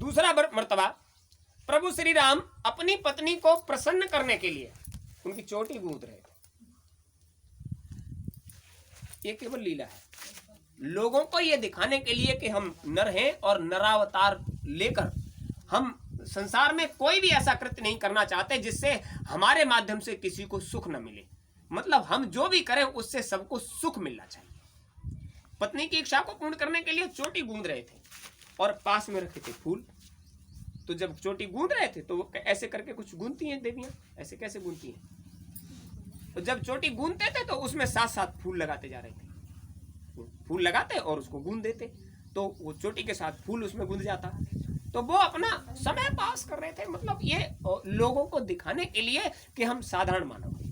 दूसरा मर्तबा प्रभु श्री राम अपनी पत्नी को प्रसन्न करने के लिए उनकी चोटी गूंथ रहे थे। ये केवल लीला है, लोगों को ये दिखाने के लिए कि हम नर हैं और नरावतार लेकर हम संसार में कोई भी ऐसा कृत्य नहीं करना चाहते जिससे हमारे माध्यम से किसी को सुख न मिले। मतलब हम जो भी करें उससे सबको सुख मिलना चाहिए। पत्नी की इच्छा को पूर्ण करने के लिए चोटी गूंथ रहे थे और पास में रखे थे फूल। तो जब चोटी गूंथ रहे थे तो वो ऐसे करके कुछ गूंथती हैं देवियां, ऐसे कैसे गूंथती हैं? तो जब चोटी गूंथते थे तो उसमें साथ साथ फूल लगाते जा रहे थे, फूल लगाते और उसको गूंथ देते, तो वो चोटी के साथ फूल उसमें गूंथ जाता। तो वो अपना समय पास कर रहे थे। मतलब ये लोगों को दिखाने के लिए कि हम साधारण मानव हैं।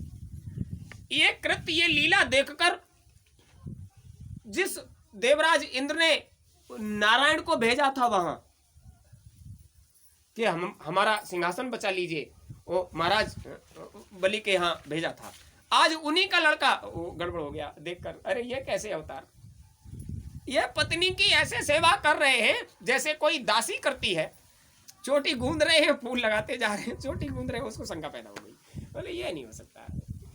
ये कृत्य, ये लीला देखकर जिस देवराज इंद्र ने नारायण को भेजा था वहां कि हम हमारा सिंहासन बचा लीजिए, वो महाराज बलि के यहाँ भेजा था, आज उन्हीं का लड़का गड़बड़ हो गया देखकर। अरे ये कैसे अवतार, ये पत्नी की ऐसे सेवा कर रहे हैं जैसे कोई दासी करती है। चोटी गूंथ रहे हैं, फूल लगाते जा रहे हैं, चोटी गूंथ रहे हैं, उसको शंका पैदा हो गई। बोले ये नहीं हो सकता,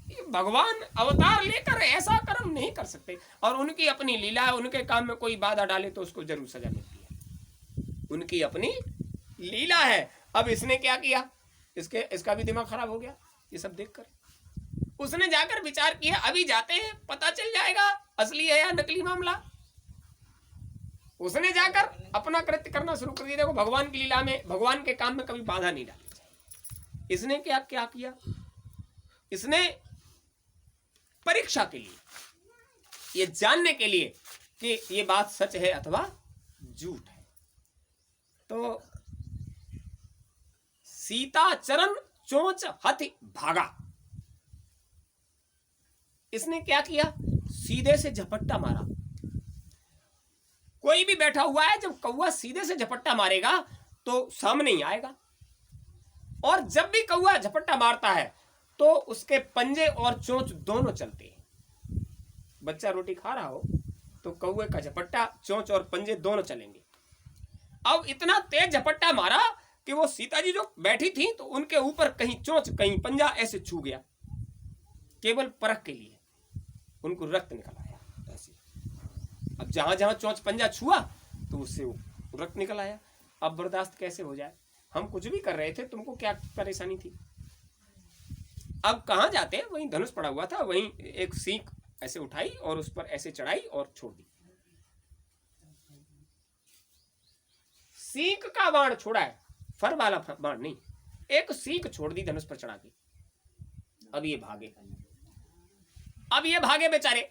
ये भगवान अवतार लेकर ऐसा कर्म नहीं कर सकते। और उनकी अपनी लीला है, उनके काम में कोई बाधा डाले तो उसको जरूर सजा मिलती है, उनकी अपनी लीला है। अब इसने क्या किया, इसका भी दिमाग खराब हो गया ये सब देखकर। उसने जाकर विचार किया, अभी जाते हैं पता चल जाएगा असली है या नकली मामला। उसने जाकर अपना कृत्य करना शुरू कर दिया। देखो भगवान की लीला में, भगवान के काम में कभी बाधा नहीं डालनी चाहिए। इसने क्या किया, इसने परीक्षा के लिए, ये जानने के लिए कि ये बात सच है अथवा झूठ है, तो सीता चरण चोंच हथि भागा। इसने क्या किया, सीधे से झपट्टा मारा। कोई भी बैठा हुआ है, जब कौवा सीधे से झपट्टा मारेगा तो सामने ही आएगा, और जब भी कौवा झपट्टा मारता है तो उसके पंजे और चोंच दोनों चलते हैं। बच्चा रोटी खा रहा हो तो कौवे का झपट्टा, चोंच और पंजे दोनों चलेंगे। अब इतना तेज झपट्टा मारा कि वो सीता जी जो बैठी थी तो उनके ऊपर कहीं चोंच कहीं पंजा ऐसे छू गया, केवल परख के लिए। उनको रक्त निकल आया ऐसे। अब जहां जहां चोंच पंजा छुआ तो उससे रक्त निकल आया। अब बर्दाश्त कैसे हो जाए, हम कुछ भी कर रहे थे, तुमको क्या परेशानी थी। अब कहां जाते, वहीं धनुष पड़ा हुआ था, वहीं एक सीख ऐसे उठाई और उस पर ऐसे चढ़ाई और छोड़ दी। सीख का बाण छोड़ा है, फर वाला बाण नहीं, एक सीख छोड़ दी धनुष पर चढ़ा के। अब ये भागे बेचारे,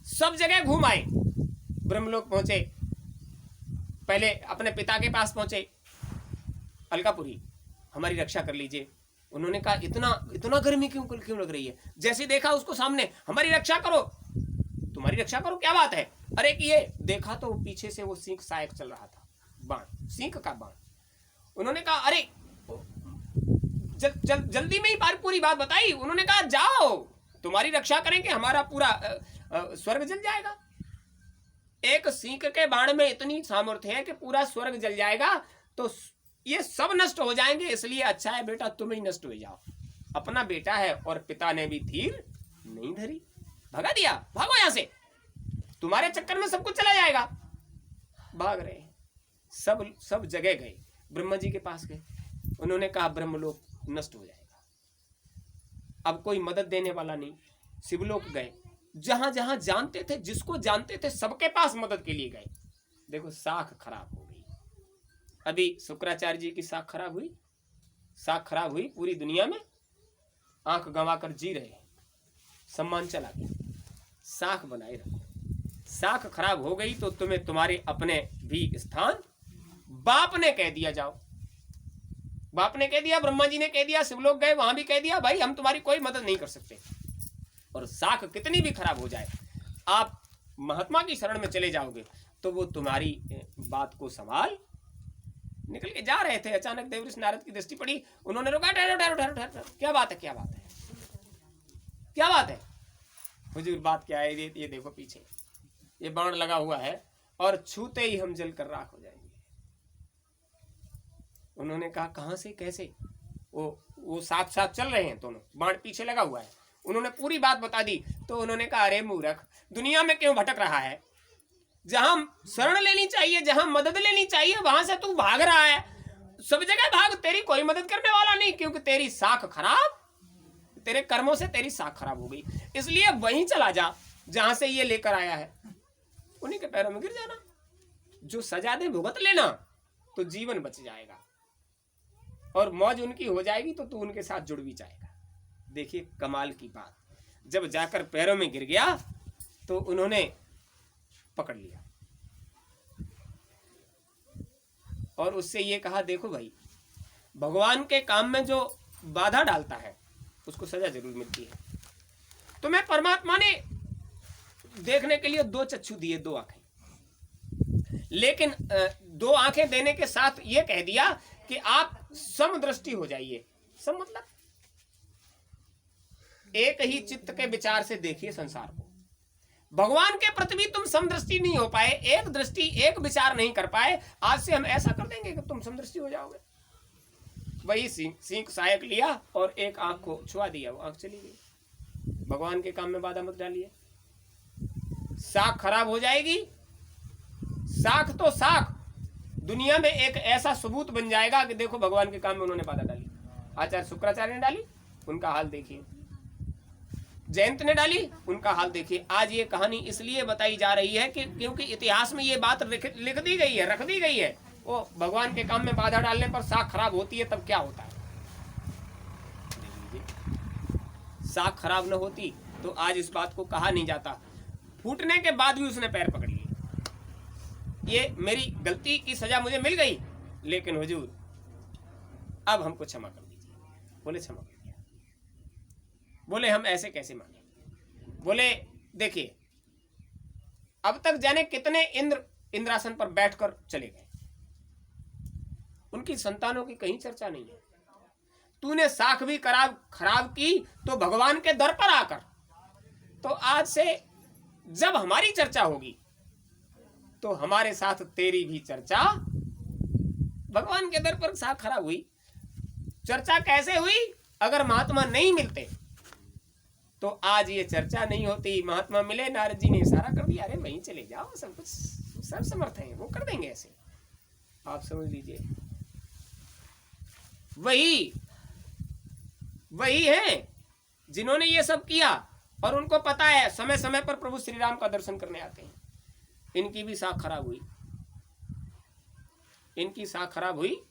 सब जगह घूम आए, ब्रह्मलोक पहुंचे, पहले अपने पिता के पास पहुंचे, अलकापुरी हमारी रक्षा कर लीजिए। उन्होंने कहा इतना गर्मी क्यों लग रही है, जैसे देखा उसको सामने, हमारी रक्षा करो, तुम्हारी रक्षा करो, क्या बात है। अरे कि ये देखा तो पीछे से वो सिंह सहायक चल रहा था, बाण, सिंह का बाण। उन्होंने कहा अरे जल्दी में ही पूरी बात बताई। उन्होंने कहा जाओ, तुम्हारी रक्षा करेंगे, हमारा पूरा स्वर्ग जल जाएगा। एक सिंह के बाण में इतनी सामर्थ्य है कि पूरा स्वर्ग जल जाएगा, तो ये सब नष्ट हो जाएंगे, इसलिए अच्छा है बेटा तुम ही नष्ट हो जाओ। अपना बेटा है और पिता ने भी धीर नहीं धरी, भगा दिया, भागो यहां से, तुम्हारे चक्कर में सब कुछ चला जाएगा। भाग रहे हैं, सब जगह गए, ब्रह्मा जी के पास गए। उन्होंने कहा ब्रह्मलोक नष्ट हो जाएगा, अब कोई मदद देने वाला नहीं। शिवलोक गए, जहां जहां जानते थे, जिसको जानते थे सबके पास मदद के लिए गए। देखो साख खराब हो गई। अभी शुक्राचार्य जी की साख खराब हुई, पूरी दुनिया में आंख गंवाकर जी रहे हैं, सम्मान चला गया। साख बनाए रखो, साख खराब हो गई तो तुम्हें तुम्हारे अपने भी स्थान बाप ने कह दिया, जाओ, बाप ने कह दिया, ब्रह्मा जी ने कह दिया, शिवलोक गए वहां भी कह दिया भाई हम तुम्हारी कोई मदद नहीं कर सकते। और साख कितनी भी खराब हो जाए, आप महात्मा की शरण में चले जाओगे तो वो तुम्हारी बात को संभाल। निकल के जा रहे थे, अचानक देवऋषि नारद की दृष्टि पड़ी, उन्होंने रोका, ठहरो, क्या बात है। हुजूर बात क्या है, ये देखो पीछे ये बाण लगा हुआ है और छूते ही हम जल कर राख हो जाएंगे। उन्होंने कहा कहाँ से, कैसे? वो साथ साथ चल रहे हैं दोनों, बाण पीछे लगा हुआ है। उन्होंने पूरी बात बता दी। तो उन्होंने कहा अरे मूर्ख, दुनिया में क्यों भटक रहा है? जहां शरण लेनी चाहिए, जहां मदद लेनी चाहिए, वहां से तू भाग रहा है। सब जगह भाग, तेरी कोई मदद करने वाला नहीं, क्योंकि तेरी साख खराब, तेरे कर्मों से तेरी साख खराब हो गई। इसलिए वहीं चला जा जहां से ये लेकर आया है, उन्हीं के पैरों में गिर जाना। जो सजा दे भुगत लेना, तो जीवन बच जाएगा और मौज उनकी हो जाएगी, तो तू उनके साथ जुड़ भी जाएगा। देखिए कमाल की बात, जब जाकर पैरों में गिर गया तो उन्होंने पकड़ लिया और उससे ये कहा देखो भाई, भगवान के काम में जो बाधा डालता है उसको सजा जरूर मिलती है। तुम्हें परमात्मा ने देखने के लिए दो चक्षु दिए, दो आंखें, लेकिन दो आंखें देने के साथ ये कह दिया कि आप समदृष्टि हो जाइए। सम मतलब एक ही चित्त के विचार से देखिए संसार को। भगवान के प्रति भी तुम समदृष्टि नहीं हो पाए, एक दृष्टि एक विचार नहीं कर पाए, आज से हम ऐसा कर देंगे कि तुम समदृष्टि हो जाओगे। वही सींक सहायक लिया और एक आंख को छुआ दिया, वो आंख चली गई। भगवान के काम में बाधा मत डालिए, साख खराब हो जाएगी। साख तो साख दुनिया में एक ऐसा सबूत बन जाएगा कि देखो भगवान के काम में उन्होंने बाधा डाली। आचार्य शुक्राचार्य ने डाली, उनका हाल देखिए। जयंत ने डाली, उनका हाल देखिए। आज ये कहानी इसलिए बताई जा रही है कि क्योंकि इतिहास में ये बात लिख दी गई है, रख दी गई है। वो भगवान के काम में बाधा डालने पर साख खराब होती है, तब क्या होता है। साख खराब न होती तो आज इस बात को कहा नहीं जाता। फूटने के बाद भी उसने पैर पकड़ लिए। ये मेरी गलती की सजा मुझे मिल गई, लेकिन हुजूर अब हमको क्षमा कर दीजिए। बोले क्षमा कर दिया। बोले हम ऐसे कैसे माने? बोले देखिए, अब तक जाने कितने इंद्रासन पर बैठकर चले गए, उनकी संतानों की कहीं चर्चा नहीं है। तूने साख भी खराब की तो भगवान के दर पर आकर, तो आज से जब हमारी चर्चा होगी तो हमारे साथ तेरी भी चर्चा। भगवान के दर पर साख खराब हुई। चर्चा कैसे हुई? अगर महात्मा नहीं मिलते तो आज ये चर्चा नहीं होती। महात्मा मिले, नारद जी ने इशारा कर दिया, अरे वहीं चले जाओ, सब कुछ सब समर्थ हैं, वो कर देंगे। ऐसे आप समझ लीजिए, वही है जिन्होंने ये सब किया और उनको पता है समय समय पर प्रभु श्री राम का दर्शन करने आते हैं। इनकी भी साख खराब हुई। इनकी साख खराब हुई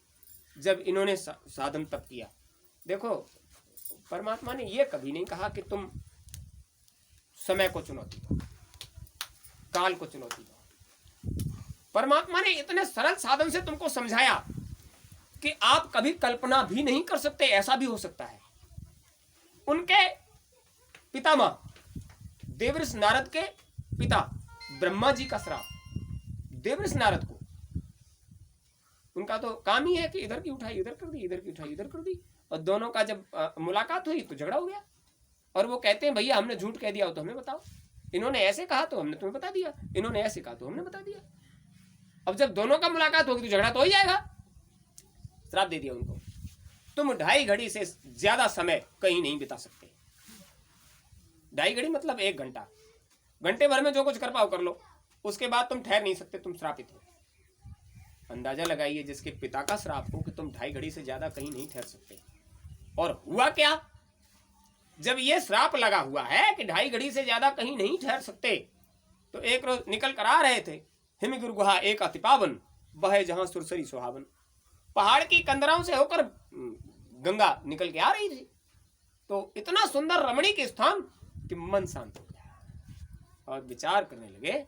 जब इन्होंने साधन तप किया। देखो परमात्मा ने यह कभी नहीं कहा कि तुम समय को चुनौती दो, काल को चुनौती दो। परमात्मा ने इतने सरल साधन से तुमको समझाया कि आप कभी कल्पना भी नहीं कर सकते, ऐसा भी हो सकता है। उनके पितामह देवर्षि नारद के पिता ब्रह्मा जी का श्राप देवर्षि नारद को। उनका तो काम ही है कि इधर की उठाई इधर कर दी, इधर की उठाई इधर कर दी, और दोनों का जब मुलाकात हुई तो झगड़ा हो गया। और वो कहते हैं भैया हमने झूठ कह दिया हो तो हमें बताओ, इन्होंने ऐसे कहा तो हमने तुम्हें बता दिया, इन्होंने ऐसे कहा तो हमने बता दिया। अब जब दोनों का मुलाकात होगी तो झगड़ा तो हो ही जाएगा। श्राप दे दिया उनको, तुम 2.5 घड़ी से ज्यादा समय कहीं नहीं बिता सकते। 2.5 घड़ी मतलब 1 घंटा, घंटे भर में जो कुछ कर पाओ कर लो, उसके बाद तुम ठहर नहीं सकते, तुम श्रापित हो। अंदाजा लगाइए जिसके पिता का श्राप हो कि तुम 2.5 घड़ी से ज्यादा कहीं नहीं ठहर सकते। और हुआ क्या, जब ये श्राप लगा हुआ है कि 2.5 घड़ी से ज्यादा कहीं नहीं ठहर सकते, तो एक रोज निकल कर आ रहे थे। हिम गुरु गुहा एक अति पावन, बहे जहां सुरसरी सुहावन। पहाड़ की कंदराओं से होकर गंगा निकल के आ रही थी। तो इतना सुंदर रमणीक स्थान कि मन शांत हो गया और विचार करने लगे,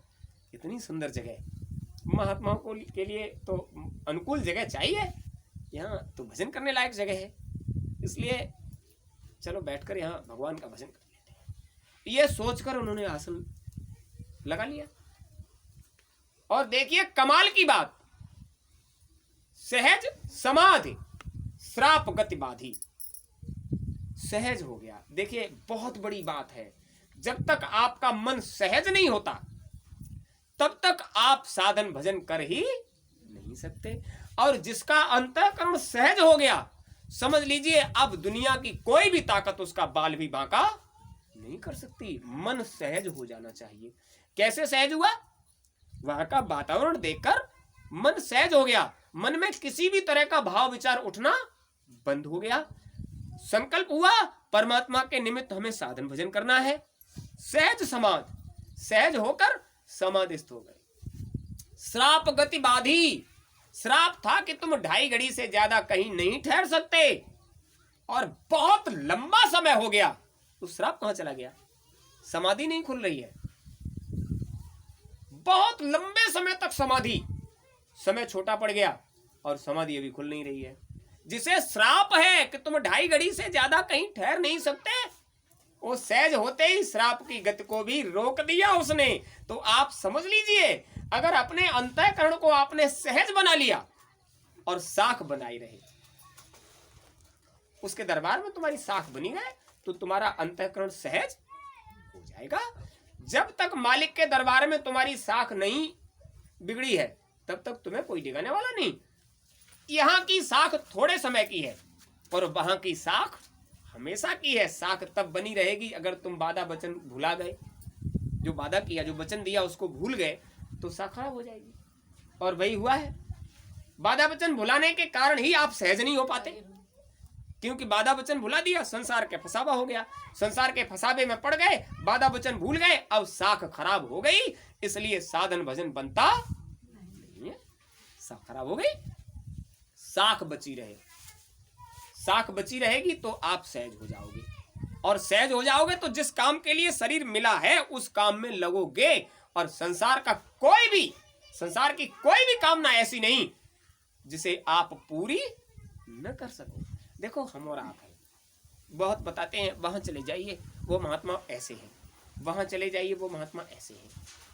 इतनी सुंदर जगह, महात्माओं को के लिए तो अनुकूल जगह चाहिए, यहाँ तो भजन करने लायक जगह है, इसलिए चलो बैठकर यहाँ भगवान का भजन कर लेते हैं। ये सोचकर उन्होंने आसन लगा लिया। और देखिए कमाल की बात, सहज समाधि श्राप गति बाधी, सहज हो गया। देखिए बहुत बड़ी बात है, जब तक आपका मन सहज नहीं होता तब तक आप साधन भजन कर ही नहीं नहीं सकते। और जिसका अंतःकरण सहज हो गया, समझ लीजिए अब दुनिया की कोई भी ताकत उसका बाल भी बांका नहीं कर सकती। मन सहज हो जाना चाहिए। कैसे सहज हुआ? वहां का वातावरण देखकर मन सहज हो गया, मन में किसी भी तरह का भाव विचार उठना बंद हो गया। संकल्प हुआ परमात्मा के निमित्त हमें साधन भजन करना है। सहज समाधि, सहज होकर समाधिस्थ हो गए। श्राप गति बाधी, श्राप था कि तुम 2.5 घड़ी से ज्यादा कहीं नहीं ठहर सकते, और बहुत लंबा समय हो गया, तो श्राप कहां चला गया? समाधि नहीं खुल रही है, बहुत लंबे समय तक समाधि, समय छोटा पड़ गया और समाधि अभी खुल नहीं रही है। जिसे श्राप है कि तुम 2.5 घड़ी से ज्यादा कहीं ठहर नहीं सकते, वो सहज होते ही श्राप की गति को भी रोक दिया उसने। तो आप समझ लीजिए, अगर अपने अंतःकरण को आपने सहज बना लिया और साख बनाई रहे, उसके दरबार में तुम्हारी साख बनी है, तो तुम्हारा अंतःकरण सहज हो जाएगा। जब तक मालिक के दरबार में तुम्हारी साख नहीं बिगड़ी है, तब तक तुम्हें कोई डिगाने वाला नहीं। यहां की साख थोड़े समय की है और वहां की साख हमेशा की है। साख तब बनी रहेगी अगर तुम वादा वचन भुला गए, जो वादा किया, जो वचन दिया उसको भूल गए, तो साख खराब हो जाएगी। और वही हुआ है, वादा वचन भुलाने के कारण ही आप सहज नहीं हो पाते, क्योंकि वादा वचन भुला दिया, संसार के फसावा हो गया, संसार के फसावे में पड़ गए, वादा वचन भूल गए, अब साख खराब हो गई, इसलिए साधन भजन बनता नहीं है। साख खराब हो गई, साख बची रहे, साख बची रहेगी तो आप सहज हो जाओगे। और सहज हो जाओगे तो जिस काम के लिए शरीर मिला है उस काम में लगोगे, और संसार का कोई भी, संसार की कोई भी कामना ऐसी नहीं जिसे आप पूरी न कर सको। देखो हम और आप हैं, बहुत बताते हैं वहां चले जाइए वो महात्मा ऐसे हैं, वहां चले जाइए वो महात्मा ऐसे हैं,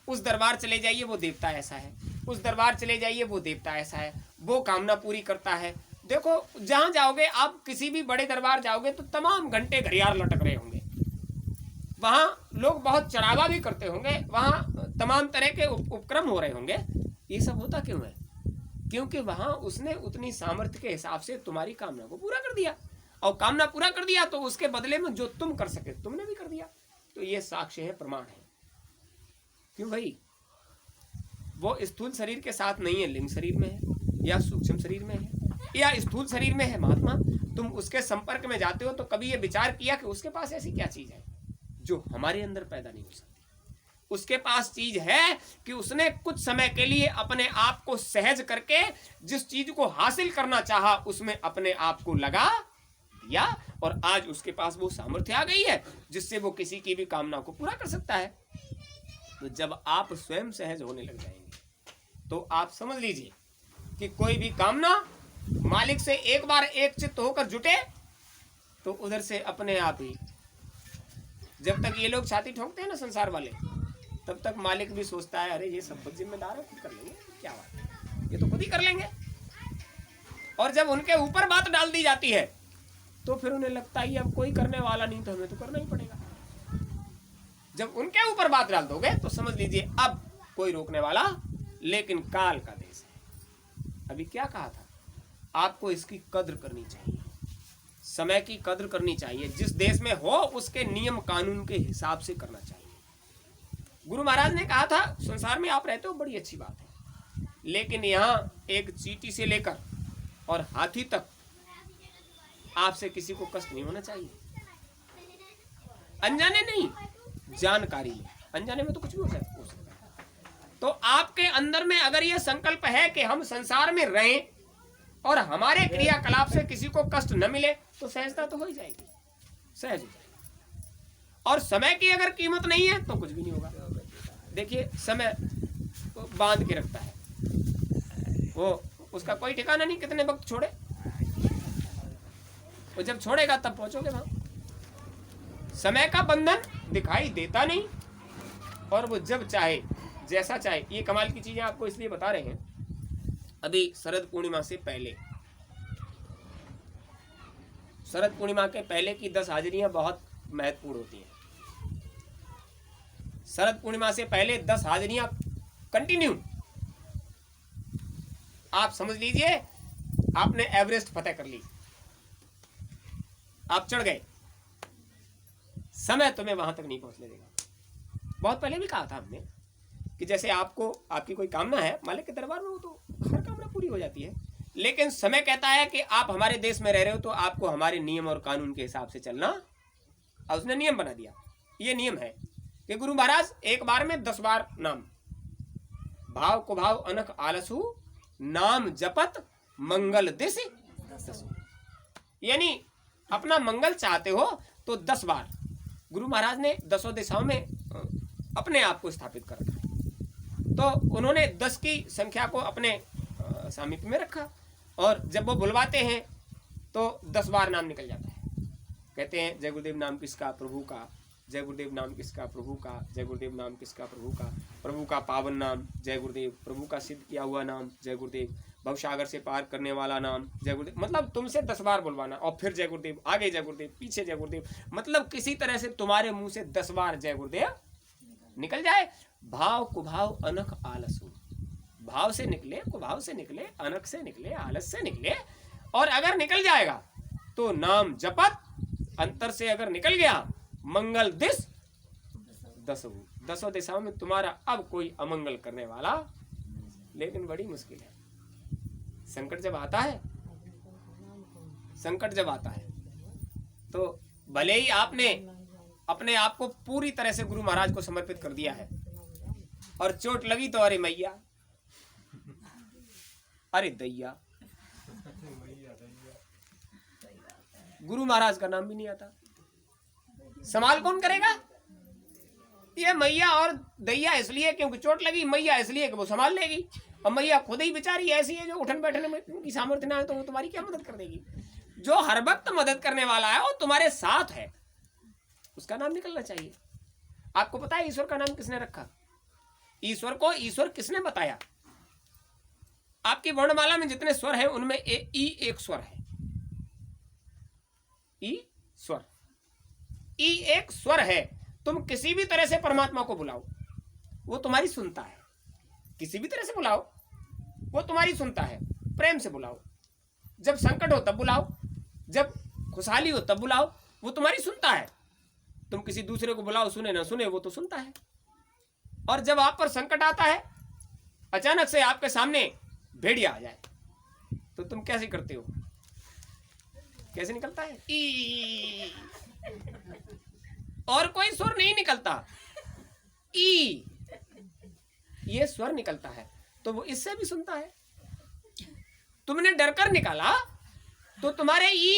उस दरबार चले जाइए वो देवता ऐसा है, उस दरबार चले जाइए वो देवता ऐसा है, वो कामना पूरी करता है। देखो जहां जाओगे आप, किसी भी बड़े दरबार जाओगे तो तमाम घंटे घड़ियाल लटक रहे होंगे, वहां लोग बहुत चढ़ावा भी करते होंगे, वहां तमाम तरह के उपक्रम हो रहे होंगे। ये सब होता क्यों है? क्योंकि वहां उसने उतनी सामर्थ्य के हिसाब से तुम्हारी कामना को पूरा कर दिया, और कामना पूरा कर दिया तो उसके बदले में जो तुम कर सके तुमने भी कर दिया। तो ये साक्ष्य है, प्रमाण है। क्यों भाई? वो स्थूल शरीर के साथ नहीं है, लिंग शरीर में है, या सूक्ष्म शरीर में है, या स्थूल शरीर में है महात्मा। तुम उसके संपर्क में जाते हो तो कभी ये विचार किया कि उसके पास ऐसी क्या चीज है जो हमारे अंदर पैदा नहीं हो सकती? उसके पास चीज है कि उसने कुछ समय के लिए अपने आप को सहज करके जिस चीज को हासिल करना चाहा उसमें अपने आप को लगा दिया, और आज उसके पास वो सामर्थ्य आ गई है जिससे वो किसी की भी कामना को पूरा कर सकता है। तो जब आप स्वयं सहज होने लग जाएंगे तो आप समझ लीजिए कि कोई भी कामना मालिक से एक बार एक चित्त होकर जुटे तो उधर से अपने आप ही, जब तक ये लोग छाती ठोकते हैं ना संसार वाले, तब तक मालिक भी सोचता है अरे ये सब खुद जिम्मेदार है, खुद कर लेंगे, क्या बात है, ये तो खुद ही कर लेंगे। और जब उनके ऊपर बात डाल दी जाती है तो फिर उन्हें लगता है अब कोई करने वाला नहीं तो हमें तो करना ही पड़ेगा। जब उनके ऊपर बात डाल दोगे तो समझ लीजिए अब कोई रोकने वाला, लेकिन काल का देश है। अभी क्या कहा था? आपको इसकी कद्र करनी चाहिए, समय की कद्र करनी चाहिए। जिस देश में हो उसके नियम कानून के हिसाब से करना चाहिए। गुरु महाराज ने कहा था संसार में आप रहते हो बड़ी अच्छी बात है, लेकिन यहाँ एक चींटी से लेकर और हाथी तक आपसे किसी को कष्ट नहीं होना चाहिए। अनजाने नहीं, जानकारी में, अनजाने में तो कुछ भी हो सकता है। तो आपके अंदर में अगर ये संकल्प है कि हम संसार में रहें और हमारे क्रियाकलाप से किसी को कष्ट न मिले, तो सहजता तो हो ही जाएगी, सहज हो जाएगी। और समय की अगर कीमत नहीं है तो कुछ भी नहीं होगा। देखिए समय बांध के रखता है, वो उसका कोई ठिकाना नहीं कितने वक्त छोड़े, वो जब छोड़ेगा तब पहुंचोगे वहां। समय का बंधन दिखाई देता नहीं, और वो जब चाहे जैसा चाहे। ये कमाल की चीजें आपको इसलिए बता रहे हैं, अभी शरद पूर्णिमा से पहले, शरद पूर्णिमा के पहले की 10 हाजिरियां बहुत महत्वपूर्ण होती हैं। शरद पूर्णिमा से पहले 10 हाजिरियां कंटिन्यू, आप समझ लीजिए आपने एवरेस्ट फतेह कर ली, आप चढ़ गए, समय तुम्हें वहां तक नहीं पहुंचने देगा। बहुत पहले भी कहा था हमने कि जैसे आपको आपकी कोई कामना है, मालिक के दरबार में वो तो हर कामना पूरी हो जाती है, लेकिन समय कहता है कि आप हमारे देश में रह रहे हो तो आपको हमारे नियम और कानून के हिसाब से चलना। और उसने नियम बना दिया। ये नियम है कि गुरु महाराज एक बार में 10 बार नाम, भाव को भाव अनख आलसु, नाम जपत मंगल दिश दसु। यानी अपना मंगल चाहते हो तो 10 बार गुरु महाराज ने 10 दिशाओं में अपने आप को स्थापित कर रखा है। तो उन्होंने 10 की संख्या को अपने सामीप्य में रखा, और जब वो बुलवाते हैं तो 10 बार नाम निकल जाता है। कहते हैं जय गुरुदेव नाम किसका, प्रभु का। जय गुरुदेव नाम किसका, प्रभु का। जय गुरुदेव नाम किसका, प्रभु का। प्रभु का पावन नाम जय गुरुदेव, प्रभु का सिद्ध किया हुआ नाम जय गुरुदेव, भवसागर से पार करने वाला नाम जय गुरुदेव। मतलब तुमसे 10 बार बुलवाना, और फिर जय गुरुदेव, आगे जय गुरुदेव, पीछे जय गुरुदेव। मतलब किसी तरह से तुम्हारे मुंह से 10 बार जय गुरुदेव निकल जाए। भाव कुभाव अनख आलसु, भाव से निकले, कुभाव से निकले, अनख से निकले, आलस से निकले। और अगर निकल जाएगा तो नाम जपत, अंतर से अगर निकल गया, मंगल दिश दसु, 10 दिशाओं में तुम्हारा अब कोई अमंगल करने वाला। लेकिन बड़ी मुश्किल है। संकट जब आता है, संकट जब आता है तो भले ही आपने अपने आप को पूरी तरह से गुरु महाराज को समर्पित कर दिया है, और चोट लगी तो अरे मैया, अरे दैया, गुरु महाराज का नाम भी नहीं आता, संभाल कौन करेगा? ये मैया और दैया इसलिए क्योंकि चोट लगी, मैया इसलिए कि वो संभाल लेगी। और मैया खुद ही बेचारी ऐसी है जो उठन बैठने में उनकी सामर्थ्य ना है, तो वो तुम्हारी क्या मदद कर देगी? जो हर वक्त मदद करने वाला है वो तुम्हारे साथ है, उसका नाम निकलना चाहिए। आपको पता है ईश्वर का नाम किसने रखा? ईश्वर को ईश्वर किसने बताया? आपकी वर्णमाला में जितने स्वर हैं उनमें ई एक स्वर है। ई स्वर, ई एक स्वर है। तुम किसी भी तरह से परमात्मा को बुलाओ, वो तुम्हारी सुनता है। किसी भी तरह से बुलाओ, वो तुम्हारी सुनता है। प्रेम से बुलाओ, जब संकट हो तब बुलाओ, जब खुशहाली हो तब बुलाओ, वो तुम्हारी सुनता है। तुम किसी दूसरे को बुलाओ, सुने ना सुने, वो तो सुनता है। और जब आप पर संकट आता है, अचानक से आपके सामने भेड़िया आ जाए, तो तुम कैसे करते हो? कैसे निकलता है? ई, और कोई स्वर नहीं निकलता, ई ये स्वर निकलता है। तो वो इससे भी सुनता है। तुमने डरकर निकाला तो तुम्हारे ई